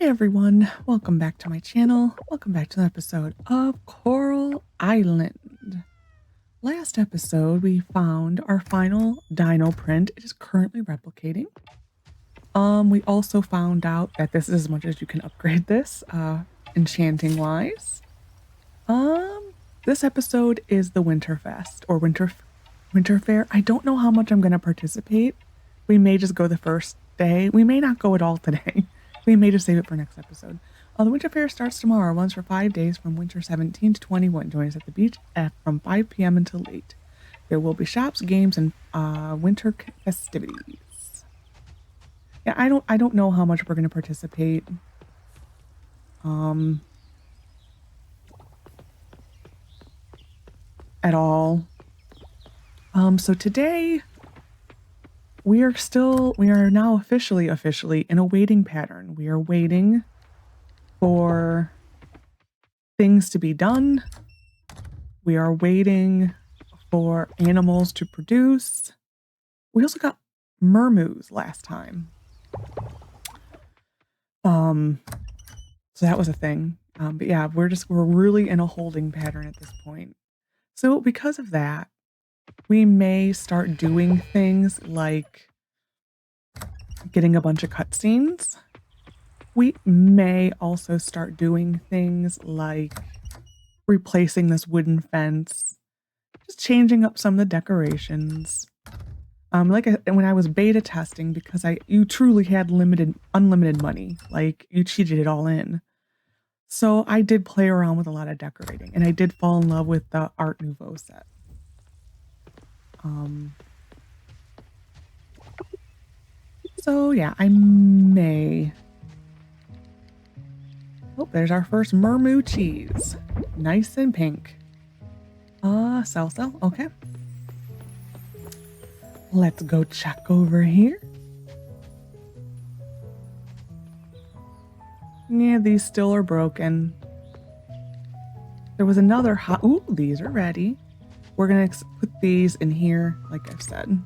Hey everyone, welcome back to my channel. Welcome back to an episode of Coral Island. Last episode, we found our final dino print. It is currently replicating. We also found out that this is as much as you can upgrade this, enchanting wise. This episode is the Winterfest or Winter Fair. I don't know how much I'm gonna participate. We may just go the first day. We may not go at all today. We may just save it for next episode. The Winter Fair starts tomorrow, runs for 5 days from winter 17 to 21. Join us at the beach from 5 p.m. until late. There will be shops, games, and winter festivities. Yeah, I don't know how much we're going to participate. At all. So today we are now officially in a waiting pattern. We are waiting for things to be done. We are waiting for animals to produce. We also got mermoos last time. So that was a thing. But yeah, we're really in a holding pattern at this point. So because of that, we may start doing things like getting a bunch of cutscenes. We may also start doing things like replacing this wooden fence, just changing up some of the decorations. When I was beta testing, because you truly had unlimited money, like you cheated it all in. So I did play around with a lot of decorating, and I did fall in love with the Art Nouveau set. So yeah, I may. Oh, there's our first mermoo cheese. Nice and pink. Sell. Okay. Let's go check over here. Yeah, these still are broken. There was another ooh, these are ready. We're gonna put these in here, like I've said.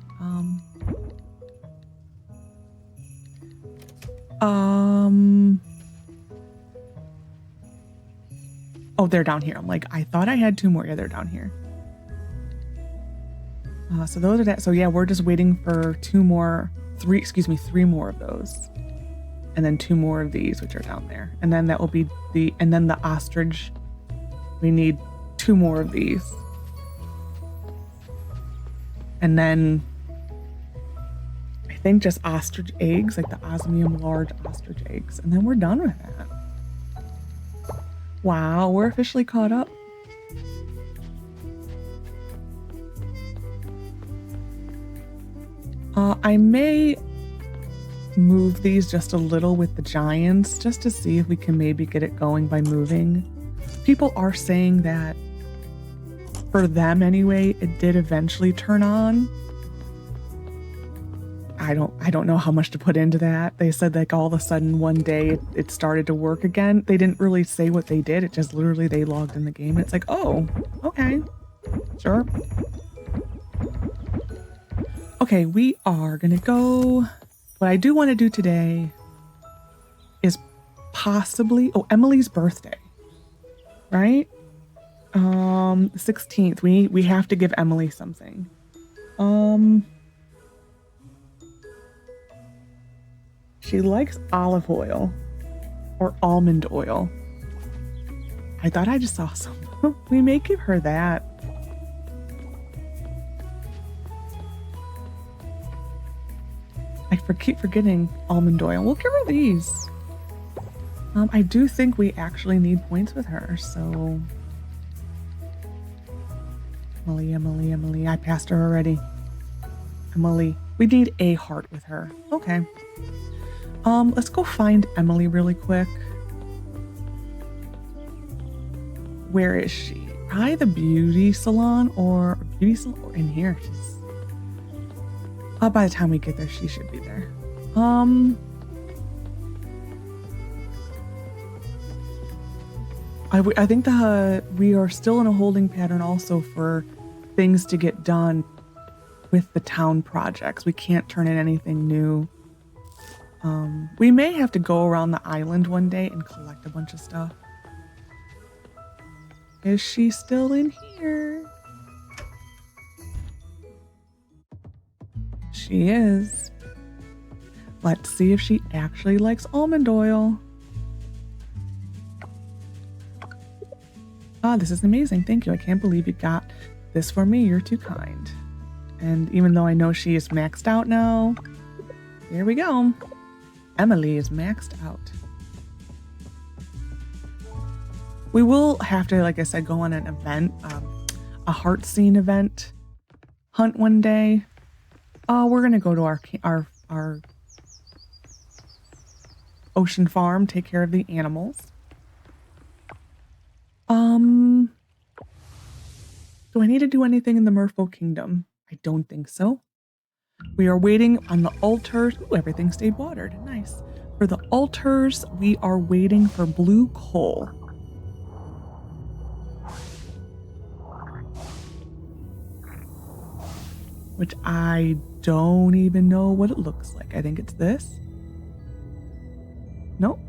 Oh, they're down here. I'm like, I thought I had 2 more. Yeah, they're down here. So those are that. So yeah, we're just waiting for 3 more of those. And then 2 more of these, which are down there. And then that will be and then the ostrich. We need 2 more of these. And then I think just ostrich eggs, like the osmium large ostrich eggs. And then we're done with that. Wow, we're officially caught up. I may move these just a little with the giants, just to see if we can maybe get it going by moving. People are saying that, for them anyway, it did eventually turn on. I don't know how much to put into that. They said like all of a sudden one day it started to work again. They didn't really say what they did. It just literally they logged in the game and it's like, oh, okay, sure. Okay, we are gonna go. What I do want to do today is possibly, Emily's birthday, right? 16th. We have to give Emily something. She likes olive oil or almond oil. I thought I just saw some. We may give her that. I keep forgetting almond oil. We'll give her these. I do think we actually need points with her, so. Emily. I passed her already. Emily. We need a heart with her. Okay. Let's go find Emily really quick. Where is she? Probably the beauty salon or in here. She's. By the time we get there, she should be there. I think we are still in a holding pattern also for things to get done with the town projects. We can't turn in anything new. We may have to go around the island one day and collect a bunch of stuff. Is she still in here? She is. Let's see if she actually likes almond oil. Ah, this is amazing. Thank you. I can't believe you got this for me. You're too kind. And even though I know she is maxed out now, here we go. Emily is maxed out. We will have to, like I said, go on an event, a heart scene event hunt one day. We're gonna go to our ocean farm, take care of the animals. Do I need to do anything in the merfolk kingdom? I don't think so. We are waiting on the altars. Ooh, everything stayed watered. Nice. For the altars, we are waiting for blue coal. Which I don't even know what it looks like. I think it's this. Nope.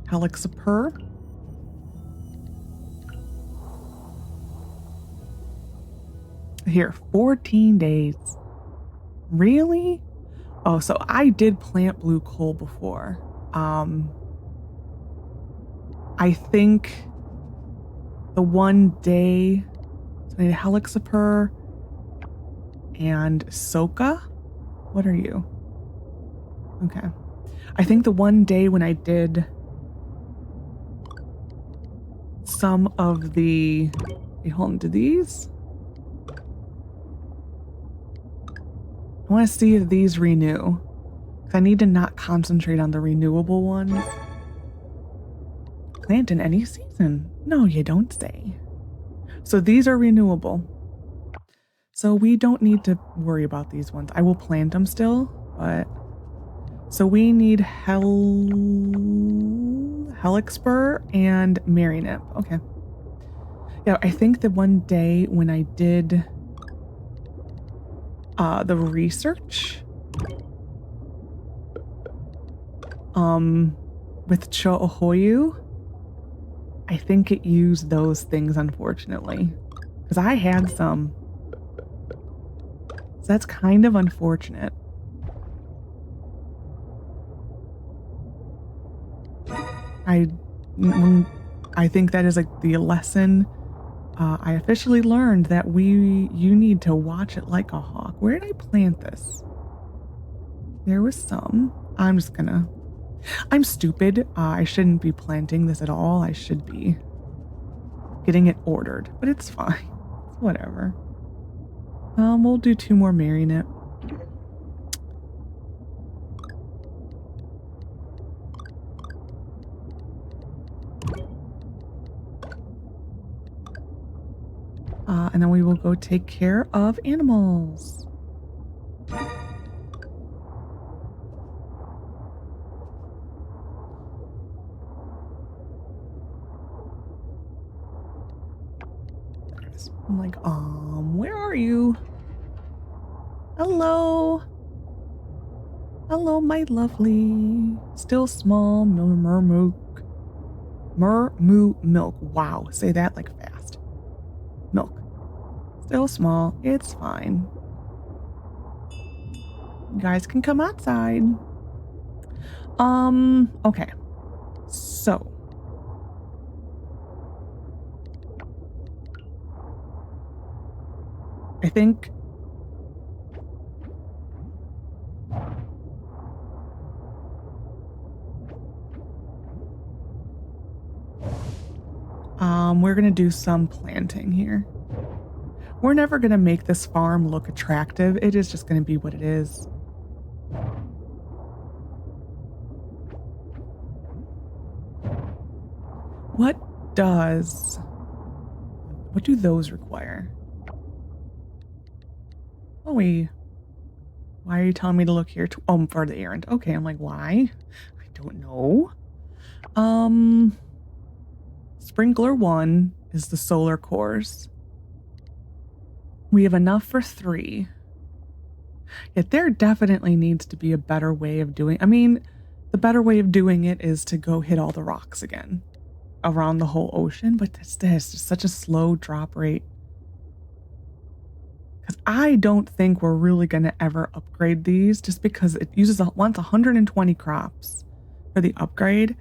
Helixapur. Here, 14 days. Really? Oh, so I did plant blue coal before. I think the one day, so I need Helixapur and Soka. What are you? Okay. I think the one day when I did some of the, wait, hold on, do these? I want to see if these renew. Because I need to not concentrate on the renewable ones. Plant in any season. No, you don't say. So these are renewable. So we don't need to worry about these ones. I will plant them still, but... So we need Helixapur and Marynip. Okay. Yeah, I think the one day when I did the research with Cho'ohoyu, I think it used those things, unfortunately, because I had some. So that's kind of unfortunate. I think that is like the lesson I officially learned, that you need to watch it like a hawk. Where did I plant this? There was some. I'm stupid. I shouldn't be planting this at all. I should be getting it ordered, but it's fine. It's whatever. We'll do 2 more Marynip. And then we will go take care of animals. I'm like, where are you? Hello. Hello, my lovely. Still small mermoo milk. Wow, say that like fast. Milk. Still small. It's fine. You guys can come outside. Okay. So. I think we're gonna do some planting here. We're never gonna make this farm look attractive. It is just gonna be what it is. What do those require? Oh, why are you telling me to look here? For the errand. Okay, I'm like, why? I don't know. Sprinkler 1 is the solar cores. We have enough for 3. Yet there definitely needs to be a better way of doing. I mean, the better way of doing it is to go hit all the rocks again around the whole ocean, but this is such a slow drop rate. Because I don't think we're really going to ever upgrade these just because it wants 120 crops for the upgrade.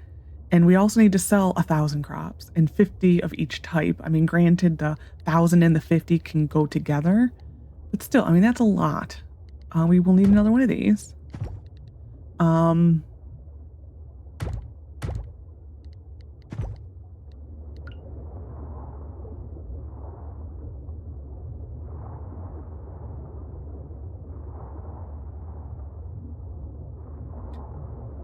And we also need to sell 1,000 crops and 50 of each type. I mean, granted, the 1,000 and the 50 can go together, but still, I mean, that's a lot. We will need another one of these.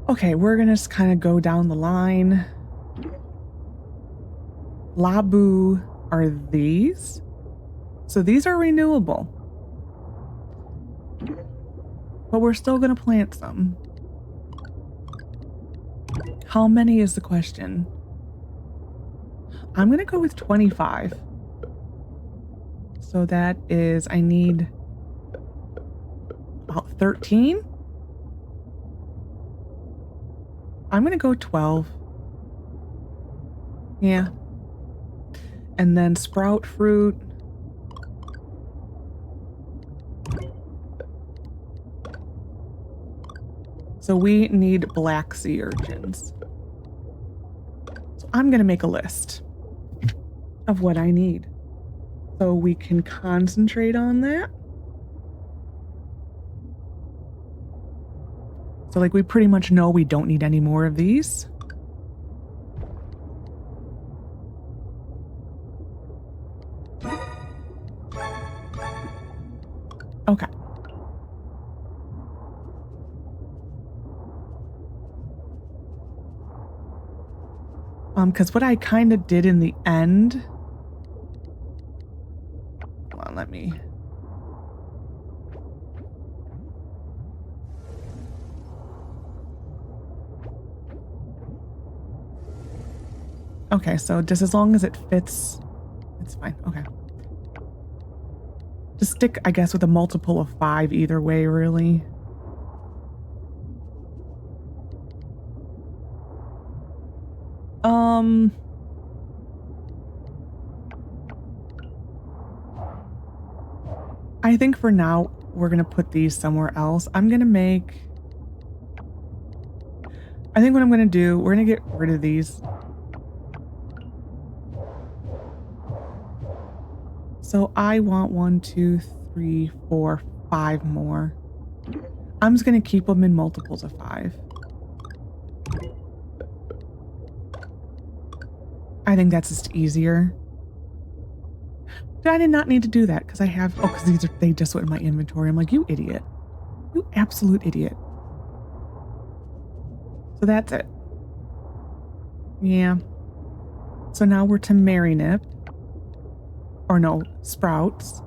Okay, we're gonna just kind of go down the line. Labu are these. So these are renewable. But we're still gonna plant some. How many is the question? I'm gonna go with 25. So that is, I need about 13. I'm gonna go 12. Yeah. And then sprout fruit. So we need black sea urchins. So I'm gonna make a list of what I need so we can concentrate on that. So like we pretty much know we don't need any more of these. Okay. Because what I kind of did in the end. Hold on, let me. Okay, so just as long as it fits, it's fine. Okay. Just stick, I guess, with a multiple of 5 either way, really. I think for now, we're going to put these somewhere else. I think what I'm going to do, we're going to get rid of these. So I want 1, 2, 3, 4, 5 more. I'm just going to keep them in multiples of 5. I think that's just easier. I did not need to do that because I have, because they just went in my inventory. I'm like, you idiot. You absolute idiot. So that's it. Yeah. So now we're to Marinip. Or no, sprouts.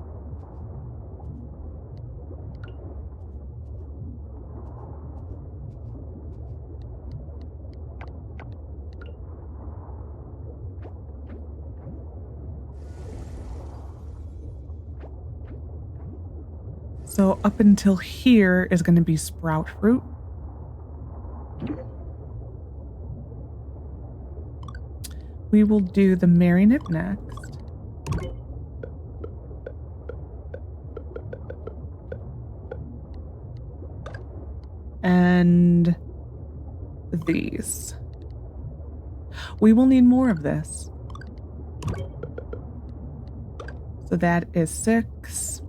So up until here is going to be sprout fruit. We will do the Marinip next. And these. We will need more of this. So that is 6.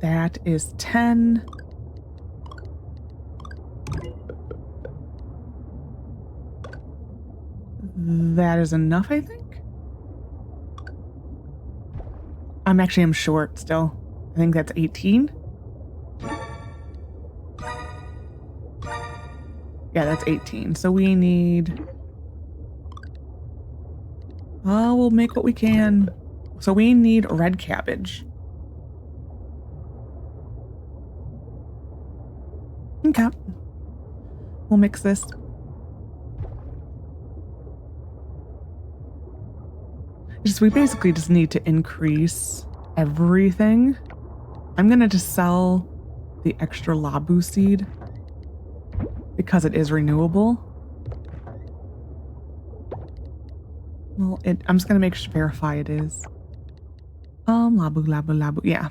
That is 10. That is enough, I think. I'm short still. I think that's 18. Yeah, that's 18. So we need... Oh, we'll make what we can. So we need red cabbage. Okay. We'll mix this. we basically just need to increase everything. I'm gonna just sell the extra labu seed because it is renewable. Well, I'm just gonna verify it is. Labu. Yeah.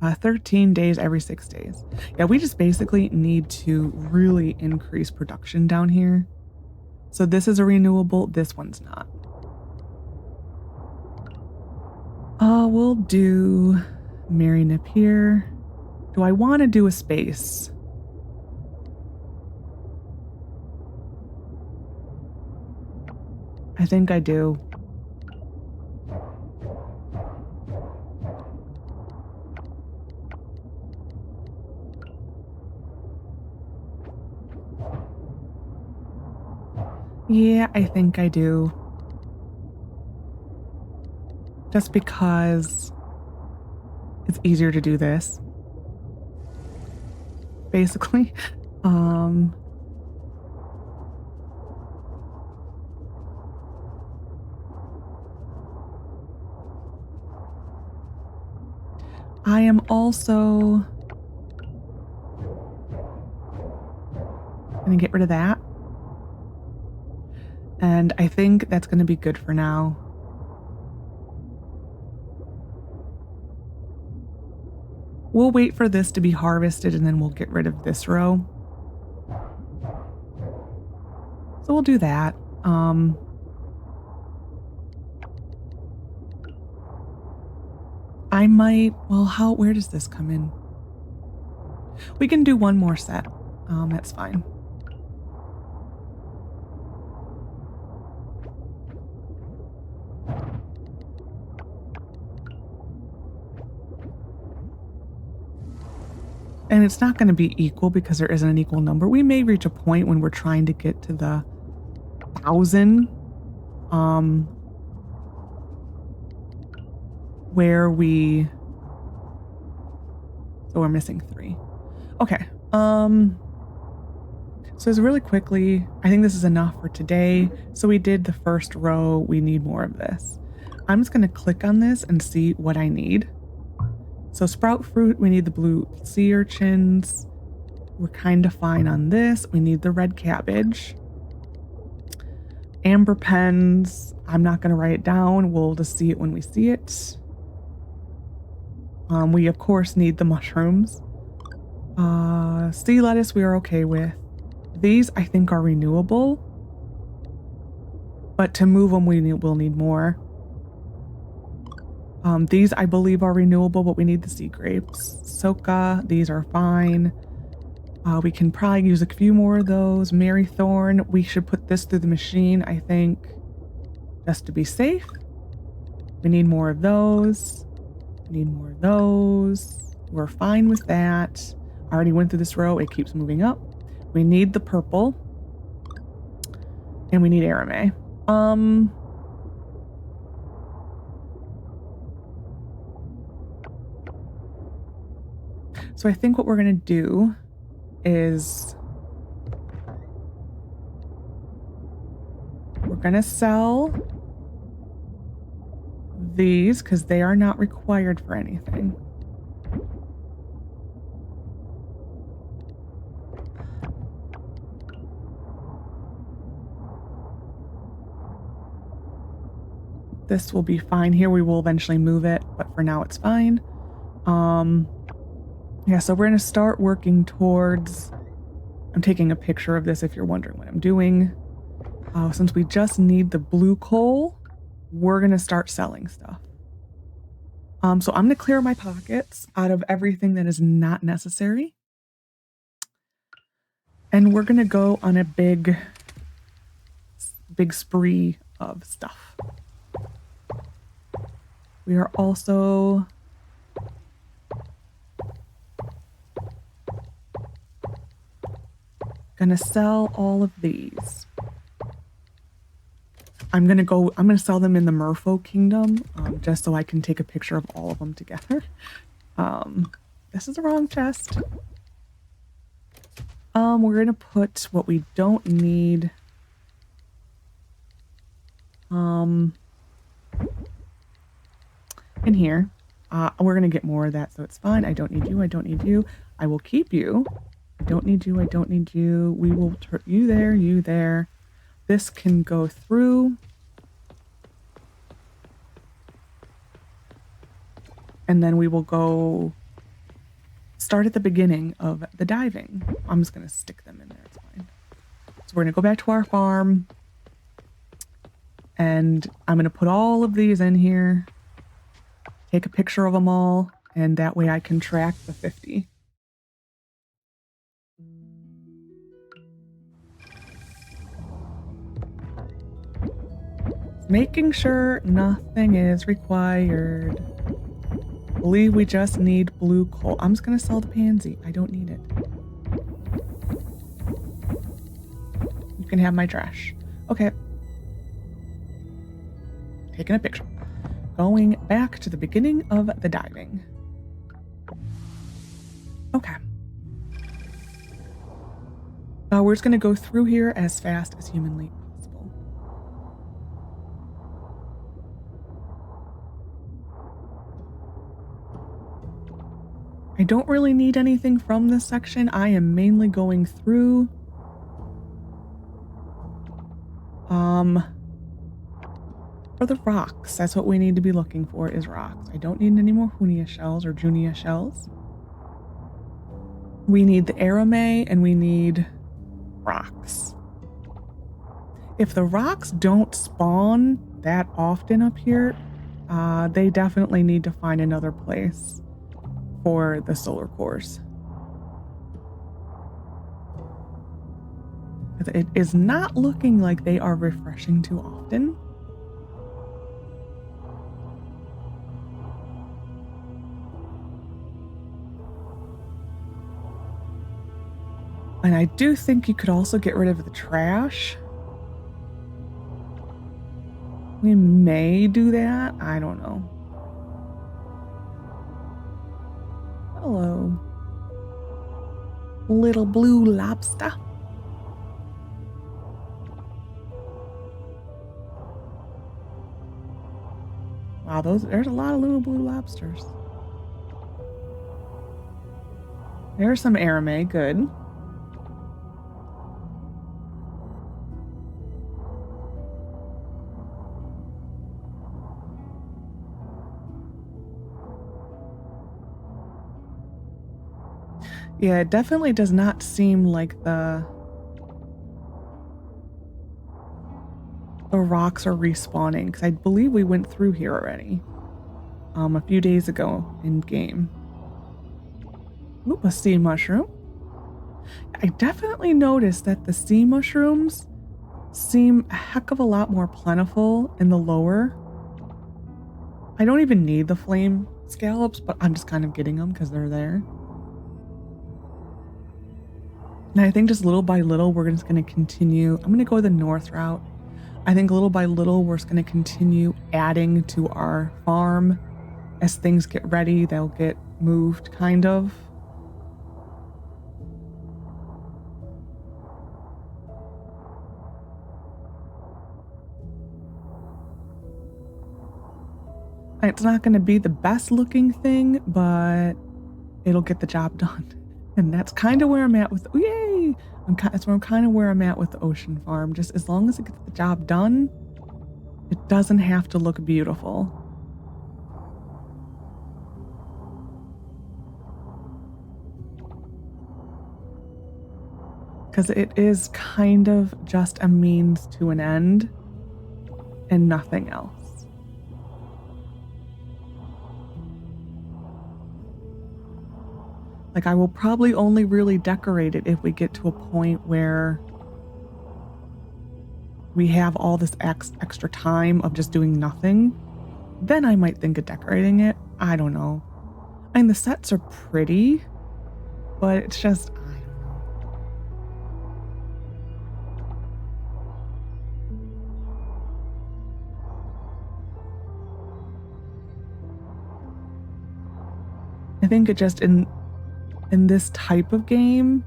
13 days every 6 days. Yeah, we just basically need to really increase production down here. So this is a renewable, this one's not. We'll do Mary Napier. Do I want to do a space? I think I do. Yeah, I think I do. Just because it's easier to do this. Basically. I am also gonna get rid of that. And I think that's gonna be good for now. We'll wait for this to be harvested and then we'll get rid of this row. So we'll do that. I might, well, where does this come in? We can do one more set. That's fine. And it's not going to be equal because there isn't an equal number. We may reach a point when we're trying to get to the 1,000, where so we're missing 3. Okay. So it's really quickly, I think this is enough for today. So we did the first row. We need more of this. I'm just going to click on this and see what I need. So sprout fruit, we need the blue sea urchins. We're kind of fine on this. We need the red cabbage. Amber pens, I'm not going to write it down. We'll just see it when we see it. We, of course, need the mushrooms. Sea lettuce we are okay with. These, I think, are renewable. But to move them, we'll need more. These, I believe, are renewable, but we need the sea grapes. Soka, these are fine. We can probably use a few more of those. Mary Thorn, we should put this through the machine, I think, just to be safe. We need more of those. We need more of those. We're fine with that. I already went through this row. It keeps moving up. We need the purple. And we need arame. So I think what we're going to do is we're going to sell these because they are not required for anything. This will be fine here. We will eventually move it, but for now it's fine. Yeah, so we're going to start working towards, I'm taking a picture of this if you're wondering what I'm doing. Since we just need the blue coal, we're going to start selling stuff. So I'm going to clear my pockets out of everything that is not necessary. And we're going to go on a big spree of stuff. We are also gonna sell all of these. I'm gonna sell them in the merfolk kingdom, just so I can take a picture of all of them together. This is the wrong chest. We're gonna put what we don't need. in here. We're going to get more of that, so it's fine. I don't need you. I don't need you. I will keep you. I don't need you. I don't need you. We will turn you there, you there. This can go through. And then we will go start at the beginning of the diving. I'm just going to stick them in there. It's fine. So we're going to go back to our farm. And I'm going to put all of these in here. Take a picture of them all. And that way I can track the 50. Making sure nothing is required. I believe we just need blue coal. I'm just going to sell the pansy. I don't need it. You can have my trash. Okay. Taking a picture. Going back to the beginning of the diving. Okay. We're just going to go through here as fast as humanly possible. I don't really need anything from this section. I am mainly going through for the rocks. That's what we need to be looking for, is rocks. I don't need any more Hunia shells or Junia shells. We need the arame and we need rocks. If the rocks don't spawn that often up here, they definitely need to find another place for the solar cores. It is not looking like they are refreshing too often. And I do think you could also get rid of the trash. We may do that. I don't know. Hello. Little blue lobster. Wow, there's a lot of little blue lobsters. There's some arame, good. Yeah, it definitely does not seem like the rocks are respawning, because I believe we went through here already a few days ago in game. Oop, a sea mushroom. I definitely noticed that the sea mushrooms seem a heck of a lot more plentiful in the lower. I don't even need the flame scallops, but I'm just kind of getting them because they're there. And I think just little by little, we're just going to continue. I'm going to go the north route. I think little by little, we're just going to continue adding to our farm. As things get ready, they'll get moved, kind of. It's not going to be the best looking thing, but it'll get the job done. And that's kind of where I'm at with, yay! That's where I'm kind of where I'm at with the ocean farm. Just as long as it gets the job done, it doesn't have to look beautiful. Because it is kind of just a means to an end and nothing else. Like, I will probably only really decorate it if we get to a point where we have all this extra time of just doing nothing. Then I might think of decorating it. I don't know. I mean, the sets are pretty, but it's just, I don't know. I think it just, in this type of game,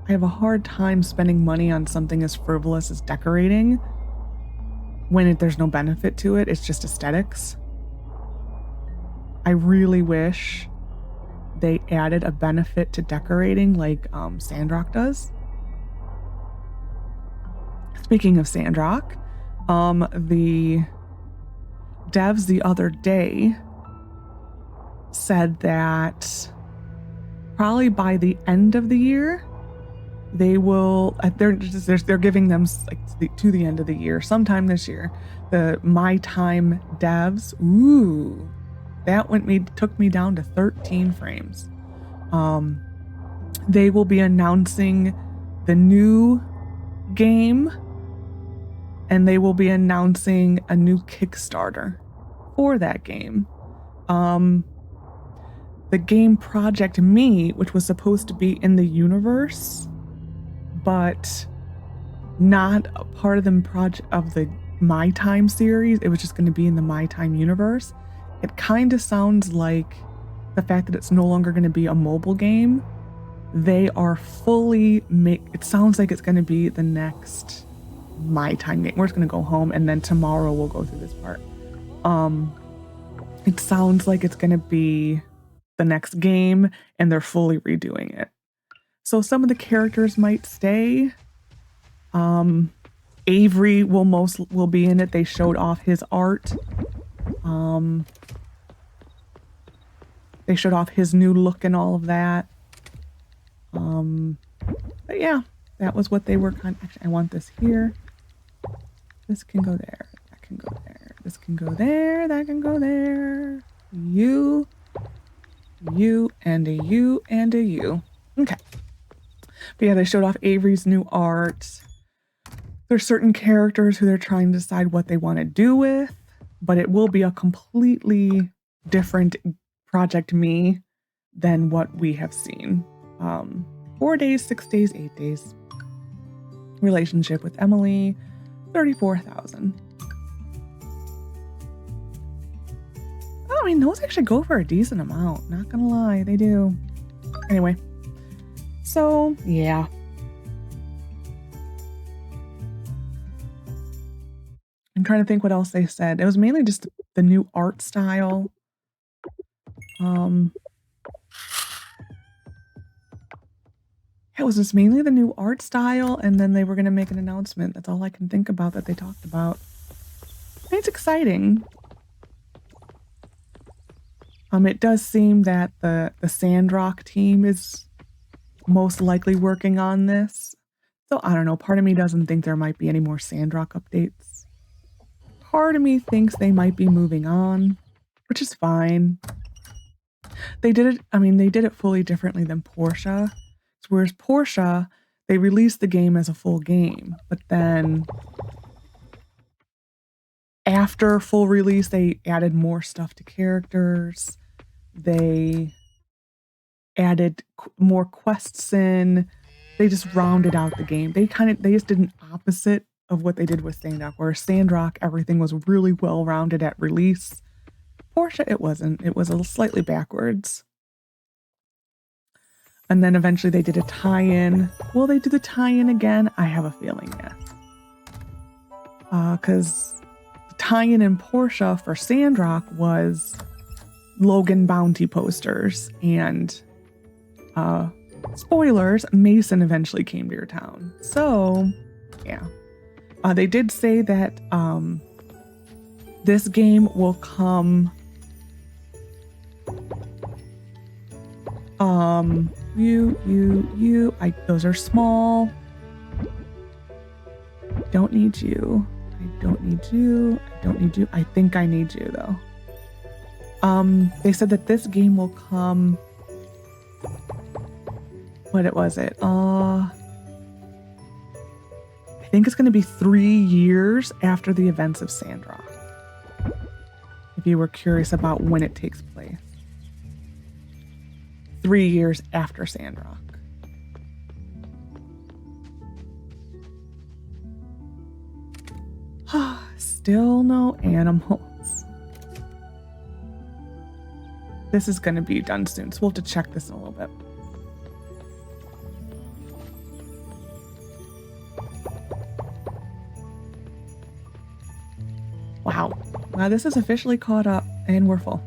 I have a hard time spending money on something as frivolous as decorating when there's no benefit to it. It's just aesthetics. I really wish they added a benefit to decorating like Sandrock does. Speaking of Sandrock, the devs the other day said that probably by the end of the year, they will, they're giving them like to the end of the year, sometime this year, the My Time devs, ooh, that took me down to 13 frames. They will be announcing the new game, and they will be announcing a new Kickstarter for that game. The game Project Me, which was supposed to be in the universe, but not a part of the My Time series. It was just going to be in the My Time universe. It kind of sounds like the fact that it's no longer going to be a mobile game. They are it sounds like it's going to be the next My Time game. We're just going to go home, and then tomorrow we'll go through this part. It sounds like it's going to be the next game, and they're fully redoing it. So some of the characters might stay. Avery will be in it. They showed off his art. They showed off his new look and all of that. But yeah, that was what they were actually, I want this here. This can go there. That can go there. This can go there. That can go there. You, and a you, and a you. Okay. But yeah, they showed off Avery's new art. There's certain characters who they're trying to decide what they want to do with, but it will be a completely different Project Me than what we have seen. 4 days, 6 days, 8 days. Relationship with Emily, 34,000. Oh, I mean, those actually go for a decent amount. Not gonna lie, they do. Anyway, so yeah. I'm trying to think what else they said. It was mainly just the new art style. It was just mainly the new art style, and then they were going to make an announcement. That's all I can think about that they talked about. And it's exciting. It does seem that the Sandrock team is most likely working on this. So I don't know. Part of me doesn't think there might be any more Sandrock updates. Part of me thinks they might be moving on, which is fine. They did it fully differently than Portia. Whereas Portia, they released the game as a full game, but then after full release, they added more stuff to characters. They added more quests in. They just rounded out the game. They just did an opposite of what they did with Sandrock, where Sandrock, everything was really well rounded at release. Portia, it wasn't. It was a little slightly backwards. And then eventually they did a tie-in. Will they do the tie-in again? I have a feeling, yes. Because the tie-in in Portia for Sandrock was Logan bounty posters. And spoilers, Mason eventually came to your town. So, yeah. They did say that this game will come... those are small. Don't need you. I don't need you. I don't need you. I think I need you though. They said that this game will come. What was it? I think it's going to be 3 years after the events of Sandrock. If you were curious about when it takes place. 3 years after Sandrock. Still no animals. This is going to be done soon, so we'll have to check this in a little bit. Wow. Wow, this is officially caught up, and we're full.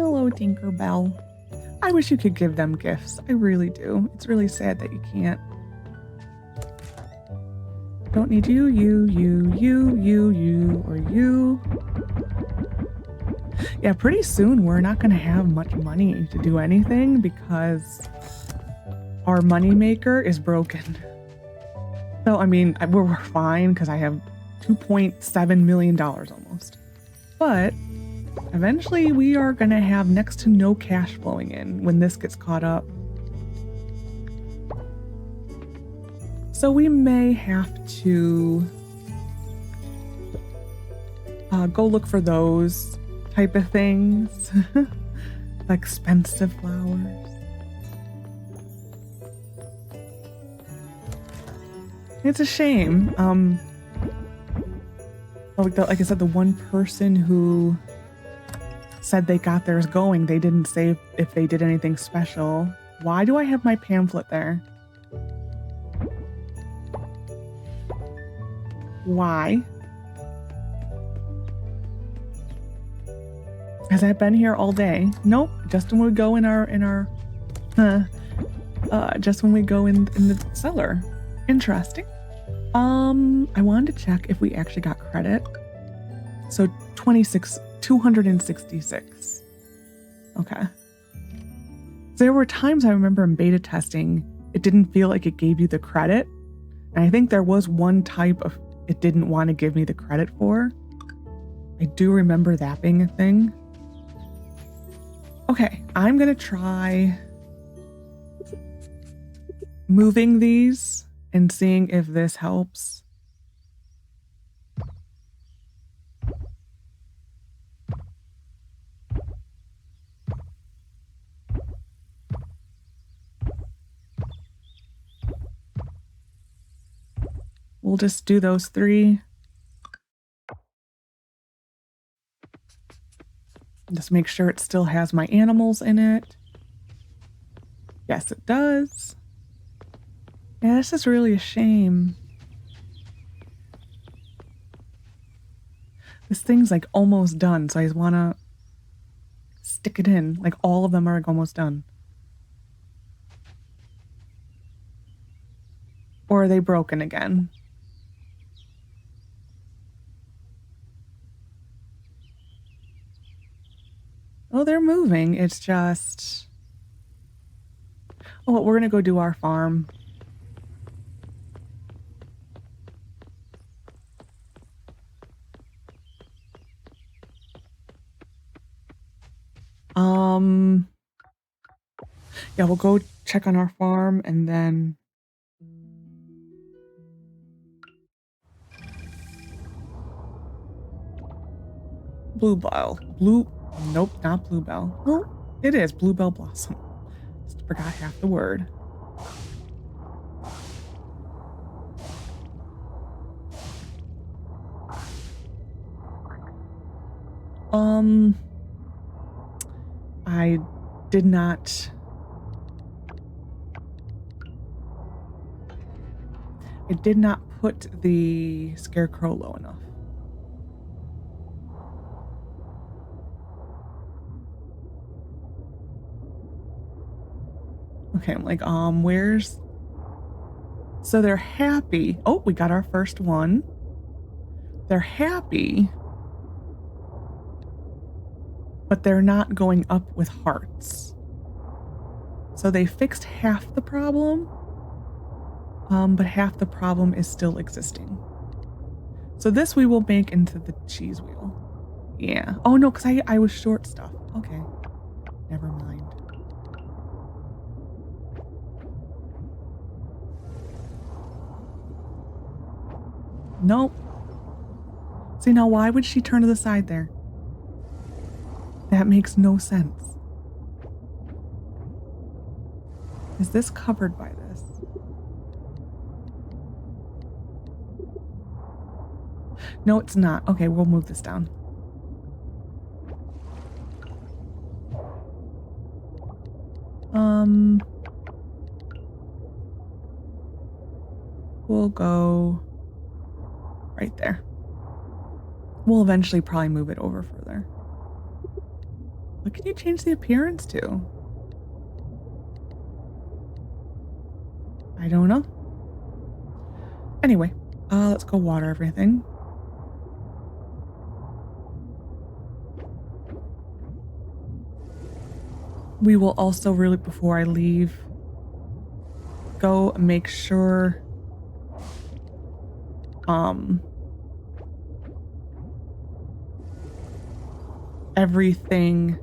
Hello, Tinkerbell. I wish you could give them gifts. I really do. It's really sad that you can't. Don't need you, or you. Yeah, pretty soon we're not going to have much money to do anything because our moneymaker is broken. So, I mean, we're fine because I have $2.7 million almost. But eventually we are going to have next to no cash flowing in when this gets caught up. So we may have to go look for those type of things. Expensive flowers. It's a shame. Like I said, the one person who said they got theirs going, they didn't say if they did anything special. Why do I have my pamphlet there? Why? Has I been here all day? Nope. Just when we go in our just when we go in the cellar. Interesting. I wanted to check if we actually got credit. So 266. Okay. There were times I remember in beta testing, it didn't feel like it gave you the credit. And I think there was one type of it didn't want to give me the credit for. I do remember that being a thing. Okay, I'm gonna try moving these and seeing if this helps. We'll just do those 3. Just make sure it still has my animals in it. Yes, it does. Yeah, this is really a shame. This thing's like almost done, so I just want to stick it in. Like all of them are almost done. Or are they broken again? Oh, they're moving. It's just... Oh, we're going to go do our farm. Yeah, we'll go check on our farm and then... Bluebell. Nope, not bluebell. Well, it is bluebell blossom. Just forgot half the word. I did not... I did not put the scarecrow low enough. Okay, I'm like, where's... So they're happy. Oh, we got our first one. They're happy, but they're not going up with hearts. So they fixed half the problem, but half the problem is still existing. So this we will make into the cheese wheel. Yeah. Oh no, because I was short stuff. Okay. Never mind. Nope. See, now why would she turn to the side there? That makes no sense. Is this covered by this? No, it's not. Okay, we'll move this down. We'll go right there. We'll eventually probably move it over further. What can you change the appearance to? I don't know. Anyway, let's go water everything. We will also really, before I leave, go make sure everything,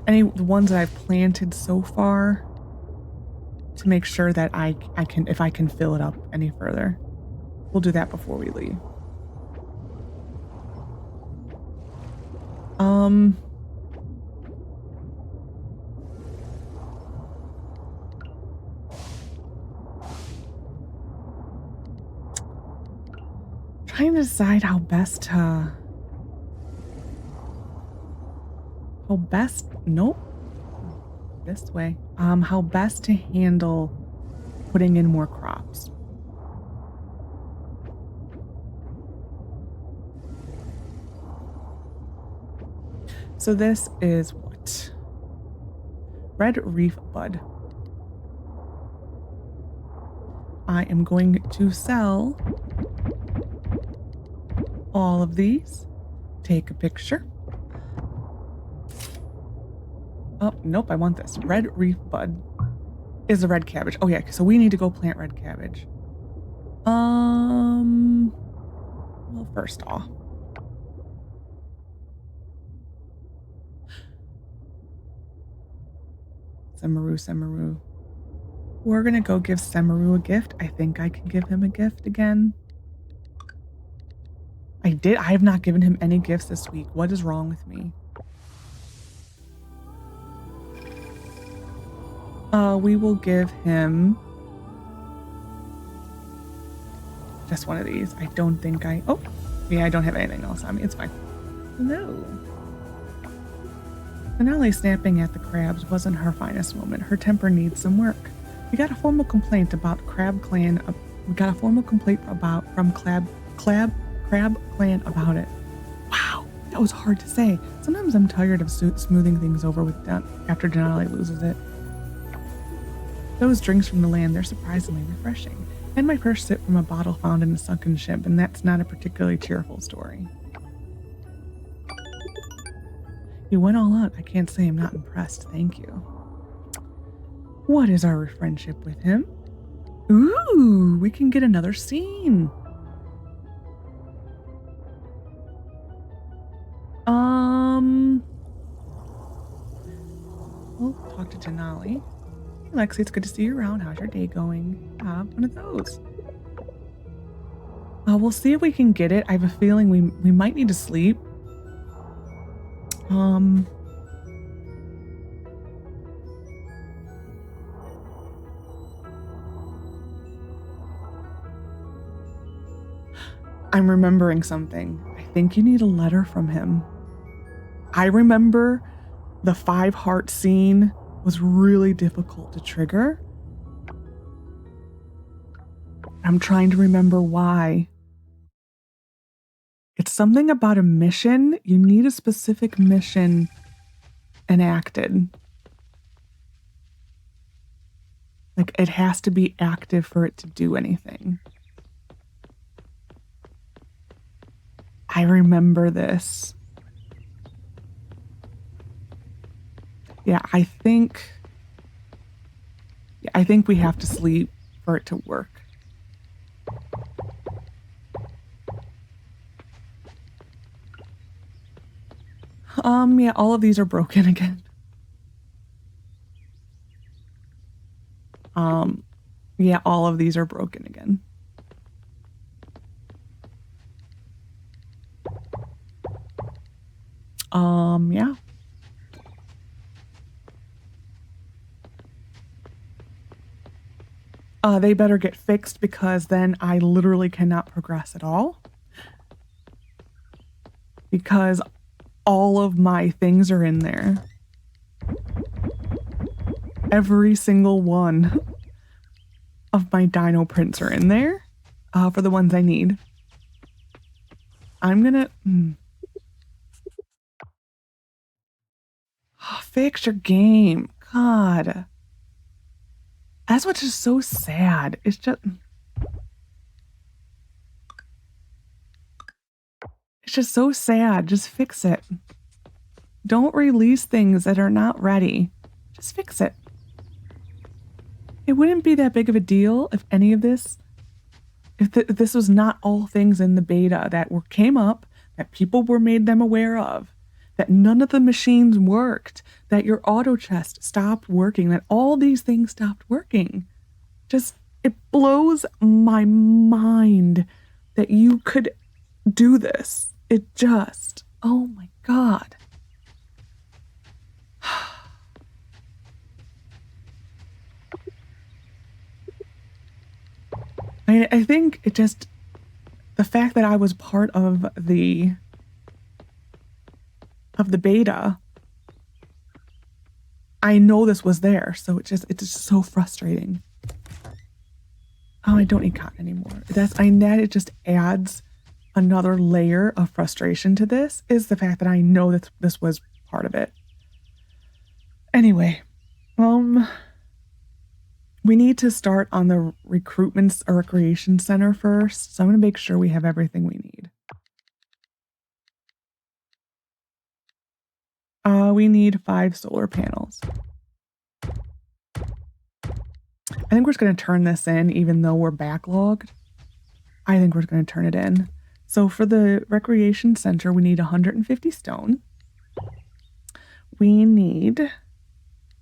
the ones that I've planted so far, to make sure that I can, if I can fill it up any further. We'll do that before we leave. Trying to decide how best nope, this way. How best to handle putting in more crops. So this is what? Red reef bud. I am going to sell all of these. Take a picture. Oh, nope, I want this. Red reef bud is a red cabbage. Oh yeah, so we need to go plant red cabbage. Well, first off, Semeru. We're gonna go give Semeru a gift. I think I can give him a gift again. I have not given him any gifts this week. What is wrong with me? We will give him just one of these. I don't think oh, yeah, I don't have anything else on me. It's fine. Hello. Finale snapping at the crabs wasn't her finest moment. Her temper needs some work. We got a formal complaint about Crab Clan. We got a formal complaint from Crab Clan about it. Wow, that was hard to say. Sometimes I'm tired of smoothing things over with after Denali loses it. Those drinks from the land, they're surprisingly refreshing. And my first sip from a bottle found in a sunken ship, and that's not a particularly cheerful story. You went all out. I can't say I'm not impressed. Thank you. What is our friendship with him? Ooh, we can get another scene. We'll talk to Denali. Hey, Lexi, it's good to see you around. How's your day going? Have one of those. We'll see if we can get it. I have a feeling we might need to sleep. I'm remembering something. I think you need a letter from him. I remember the 5-heart scene was really difficult to trigger. I'm trying to remember why. It's something about a mission. You need a specific mission enacted. Like, it has to be active for it to do anything. I remember this. Yeah, I think we have to sleep for it to work. Yeah, all of these are broken again. Yeah, all of these are broken again. Yeah. They better get fixed because then I literally cannot progress at all. Because all of my things are in there. Every single one of my dino prints are in there for the ones I need. I'm gonna... fix your game. God. That's what's just so sad. It's just so sad. Just fix it. Don't release things that are not ready. Just fix it. It wouldn't be that big of a deal if any of this, if this was not all things in the beta that came up, that people were made them aware of, that none of the machines worked, that your auto chest stopped working, that all these things stopped working. Just, it blows my mind that you could do this. It just, oh my God. I think it just, the fact that I was part of the beta, I know this was there, so it's just so frustrating. Oh, I don't need cotton anymore. That it just adds another layer of frustration to this, is the fact that I know that this was part of it. Anyway, we need to start on the recruitment or recreation center first, so I'm going to make sure we have everything we need. We need 5 solar panels. I think we're just going to turn this in, even though we're backlogged. I think we're going to turn it in. So for the recreation center, we need 150 stone. We need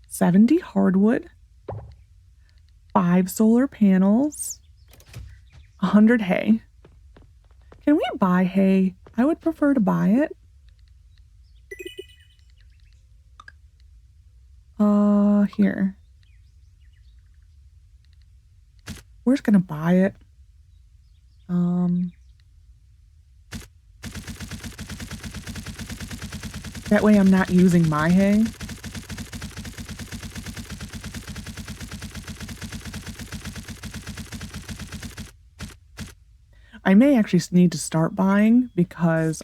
70 hardwood, 5 solar panels, 100 hay. Can we buy hay? I would prefer to buy it. Here. We're just gonna buy it. That way I'm not using my hay. I may actually need to start buying because,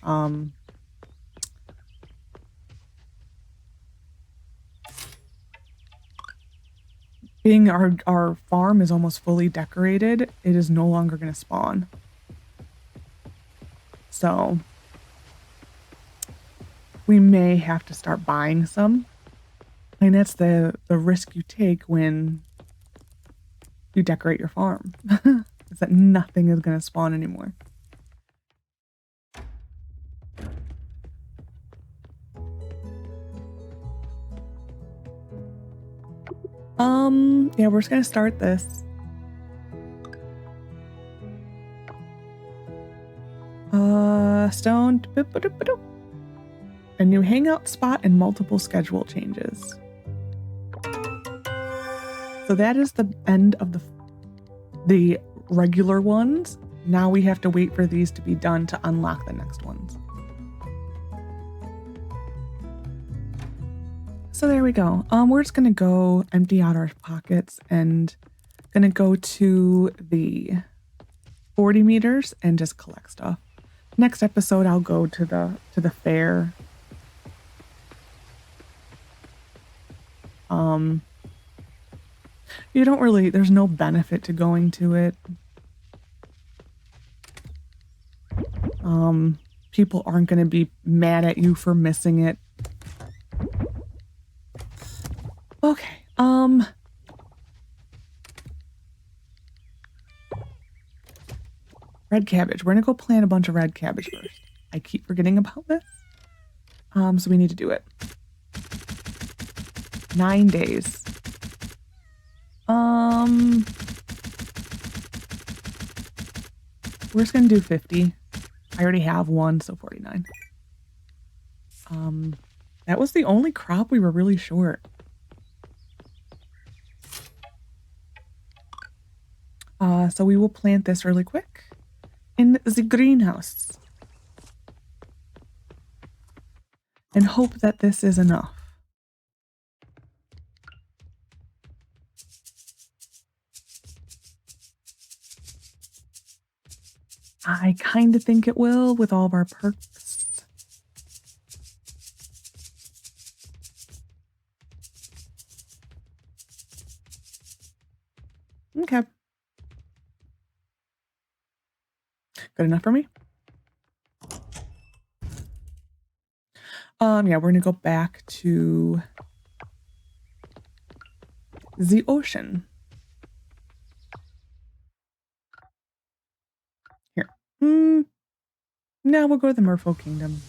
being our farm is almost fully decorated, it is no longer going to spawn. So we may have to start buying some. And that's the risk you take when you decorate your farm. Is that nothing is going to spawn anymore. Yeah, we're just going to start this. Stone. A new hangout spot and multiple schedule changes. So that is the end of the regular ones. Now we have to wait for these to be done to unlock the next ones. So there we go. We're just gonna go empty out our pockets and gonna go to the 40 meters and just collect stuff. Next episode, I'll go to the fair. You don't really, there's no benefit to going to it. People aren't going to be mad at you for missing it. Okay, red cabbage. We're gonna go plant a bunch of red cabbage first. I keep forgetting about this. So we need to do it. 9 days. We're just gonna do 50. I already have one, so 49. That was the only crop we were really short. So we will plant this really quick in the greenhouse and hope that this is enough. I kind of think it will with all of our perks. Good enough for me? Yeah, we're gonna go back to the ocean. Here. Now we'll go to the Merfolk Kingdom.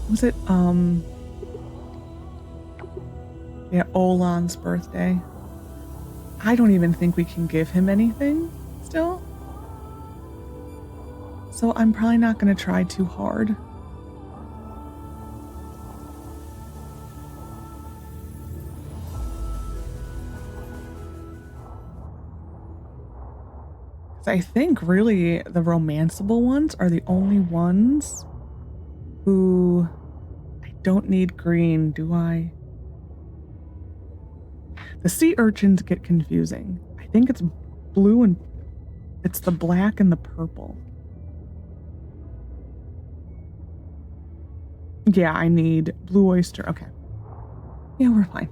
Was it, yeah, Olan's birthday? I don't even think we can give him anything still. So I'm probably not going to try too hard. I think really the romanceable ones are the only ones who I don't need green, do I? The sea urchins get confusing. I think it's blue and it's the black and the purple. Yeah, I need blue oyster. Okay. Yeah, we're fine.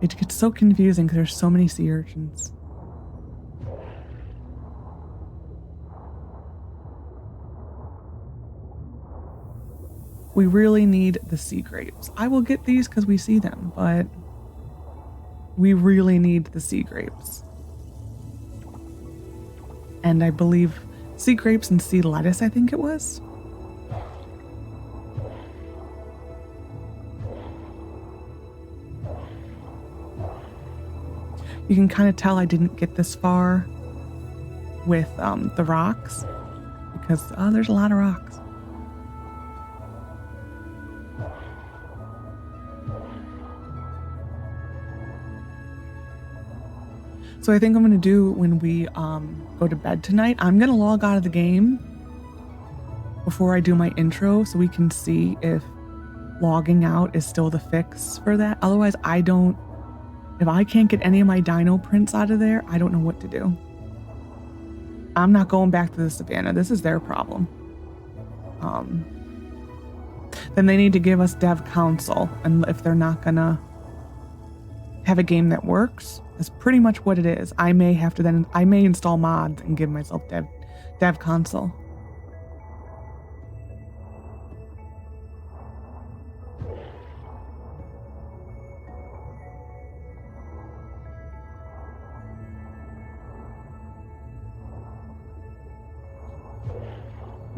It gets so confusing because there's so many sea urchins. We really need the sea grapes. I will get these because we see them, but we really need the sea grapes. And I believe sea grapes and sea lettuce, I think it was. You can kind of tell I didn't get this far with the rocks because there's a lot of rocks. So I think I'm going to do when we go to bed tonight, I'm going to log out of the game before I do my intro so we can see if logging out is still the fix for that. Otherwise, if I can't get any of my dino prints out of there, I don't know what to do. I'm not going back to the savannah. This is their problem. Then they need to give us dev counsel, and if they're not going to have a game that works, that's pretty much what it is. I may install mods and give myself dev console.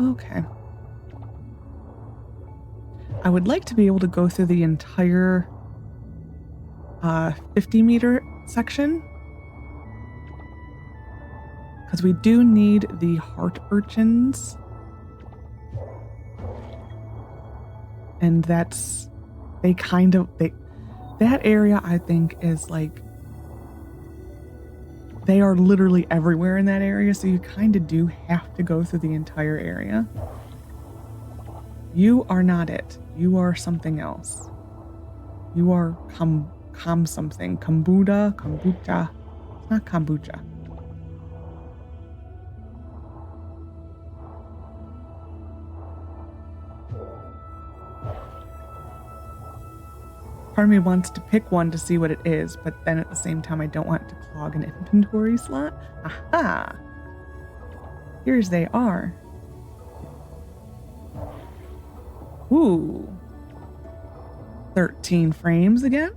Okay. I would like to be able to go through the entire 50-meter section because we do need the heart urchins, and that area I think is like they are literally everywhere in that area, so you kind of do have to go through the entire area. You are not it. You are something else. You are something. Kombucha. It's not kombucha. Part of me wants to pick one to see what it is, but then at the same time I don't want it to clog an inventory slot. Aha! Here's they are. Ooh. 13 frames again?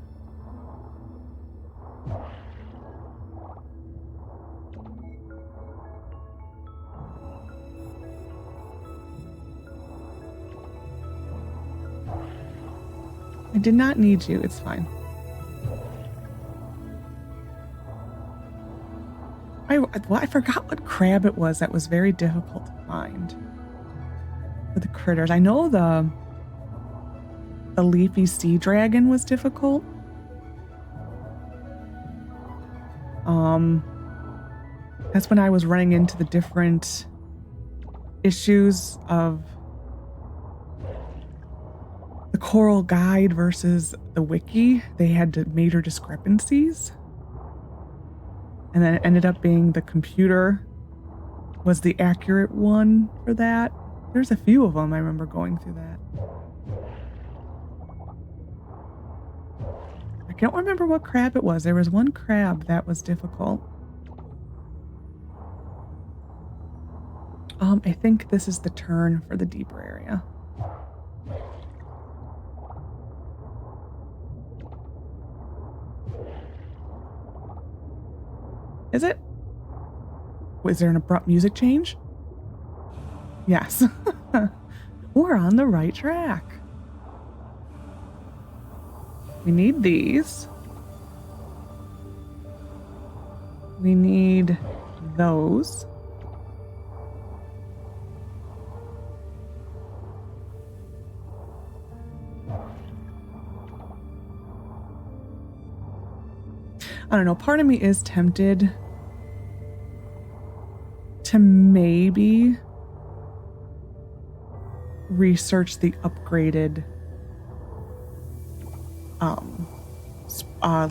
I did not need you. It's fine. I forgot what crab it was that was very difficult to find for the critters. I know the leafy sea dragon was difficult. That's when I was running into the different issues of the Coral Guide versus the Wiki. They had major discrepancies. And then it ended up being the computer was the accurate one for that. There's a few of them I remember going through that. I can't remember what crab it was. There was one crab that was difficult. I think this is the turn for the deeper area. Is it? Was there an abrupt music change? Yes. We're on the right track. We need these. We need those. I don't know. Part of me is tempted to maybe research the upgraded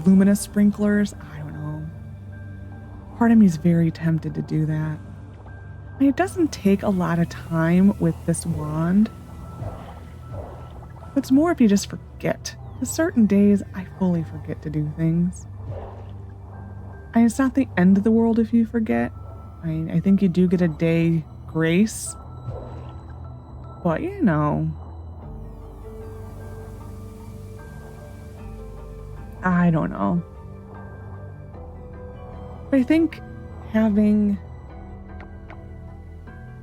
luminous sprinklers. I don't know. Part of me is very tempted to do that. I mean, it doesn't take a lot of time with this wand. It's more if you just forget. Because certain days, I fully forget to do things. I mean, it's not the end of the world if you forget. I mean, I think you do get a day grace. But, you know. I don't know. But I think having...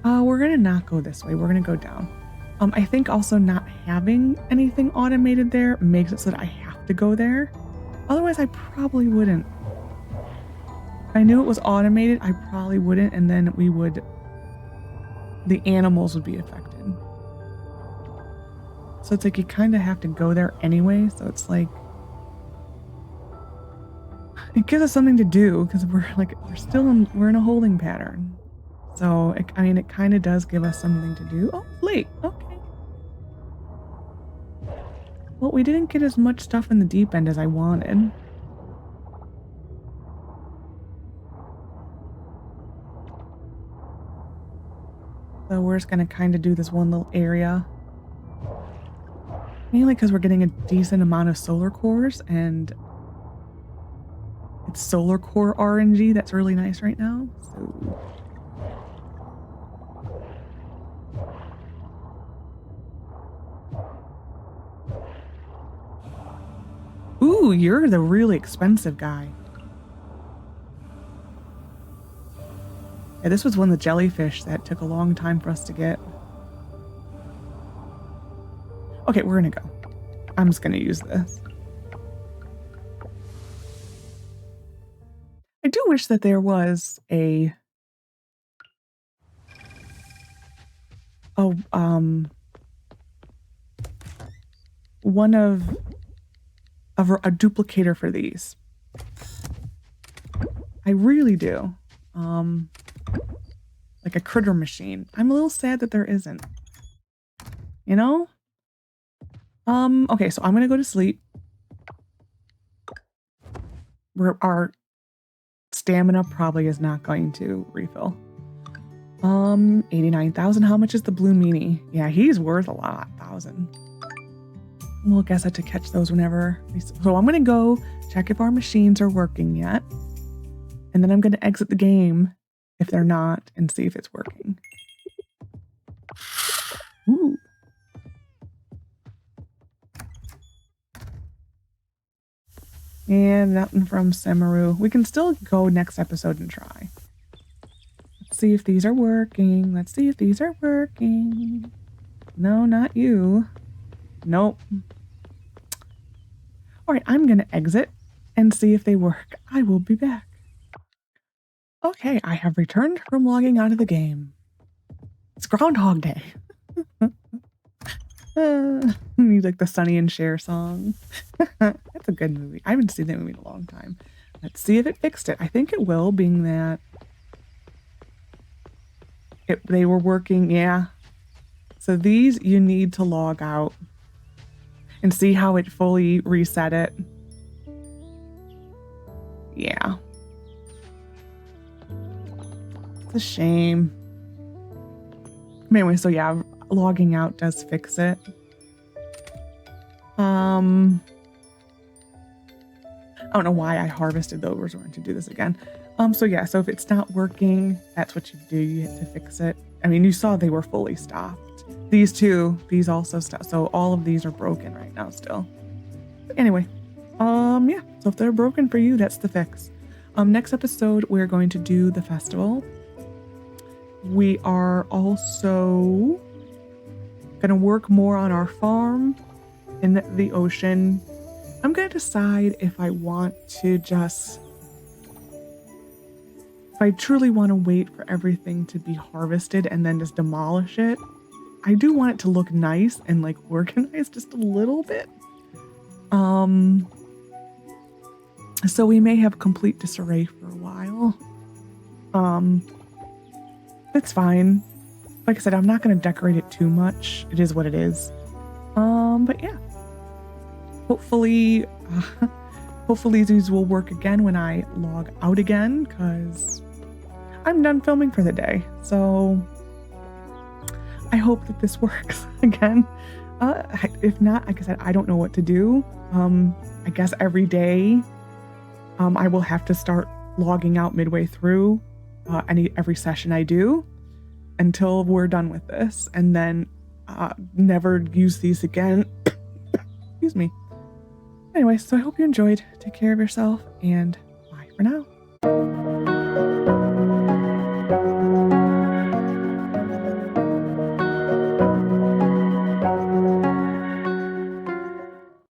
we're going to not go this way. We're going to go down. I think also not having anything automated there makes it so that I have to go there. Otherwise, I probably wouldn't. If I knew it was automated, I probably wouldn't, and then the animals would be affected. So it's like you kind of have to go there anyway, so it's like, it gives us something to do, because we're in a holding pattern. So, it kind of does give us something to do. Oh, late, okay. Well, we didn't get as much stuff in the deep end as I wanted. So we're just going to kind of do this one little area. Mainly because we're getting a decent amount of solar cores, and it's solar core RNG that's really nice right now. So ooh, you're the really expensive guy. Yeah, this was one of the jellyfish that took a long time for us to get. Okay, we're gonna go. I'm just gonna use this. I do wish that there was one of a duplicator for these. I really do. Like a critter machine. I'm a little sad that there isn't. You know? Okay, so I'm gonna go to sleep. Our stamina probably is not going to refill. 89,000. How much is the blue meanie? Yeah, he's worth a lot. 1,000. We'll guess I have to catch those whenever. So I'm gonna go check if our machines are working yet. And then I'm gonna exit the game if they're not and see if it's working. Ooh. And nothing from Semeru. We can still go next episode and try. Let's see if these are working. Let's see if these are working. No, not you. Nope. All right, I'm going to exit and see if they work. I will be back. Okay, I have returned from logging out of the game. It's Groundhog Day. Need like the Sonny and Cher song. That's a good movie. I haven't seen that movie in a long time. Let's see if it fixed it. I think it will, being that they were working. Yeah. So these you need to log out and see how it fully reset it. Yeah. It's a shame. Anyway, so yeah, logging out does fix it. I don't know why I harvested those. We're going to do this again. So yeah, so if it's not working, that's what you do. You have to fix it. I mean, you saw they were fully stopped. These two, these also stopped. So all of these are broken right now still. But anyway, yeah. So if they're broken for you, that's the fix. Next episode, we're going to do the festival. We are also going to work more on our farm in the ocean. I'm going to decide if I want to just, if I truly want to wait for everything to be harvested and then just demolish it. I do want it to look nice and like organized just a little bit. So we may have complete disarray for a while. It's fine. Like I said, I'm not going to decorate it too much. It is what it is. But yeah. Hopefully these will work again when I log out again, because I'm done filming for the day. So I hope that this works again. If not, like I said, I don't know what to do. I guess every day I will have to start logging out midway through every session I do until we're done with this, and then never use these again. Excuse me. Anyway, so I hope you enjoyed. Take care of yourself, and bye for now.